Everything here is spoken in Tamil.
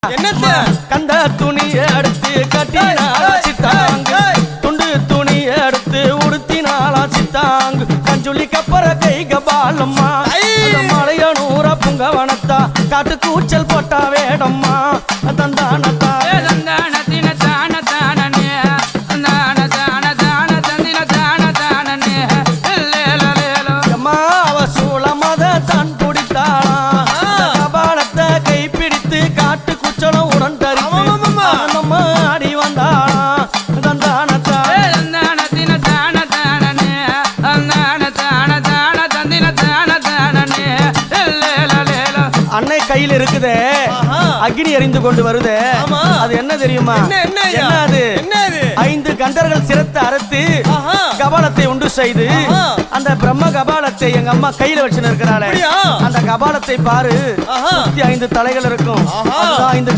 என்னத்த கந்த துணியை எடுத்து கட்டினாலா சித்தாங்கு துண்டு துணியை எடுத்து உடுத்தினாலா சித்தாங்கு கஞ்சுளி கப்பற கை கபாலம்மா மலையனூர புங்கவனத்தா காட்டு கூச்சல் போட்டா வேடம்மா தந்தானத்தா அன்னை கையில் இருக்குதே அக்னி எரிந்து கொண்டு வருதே அது என்ன தெரியுமா? என்னது? 5 கண்டர்கள் சிரத்தை அறுத்து கபாலத்தை உண்டு செய்து அந்த பிரம்ம கபாலத்தை எங்க அம்மா கையில வச்சுன்னு இருக்கிறாளே அந்த கபாலத்தை பாரு 5 தலைகள் இருக்கும்.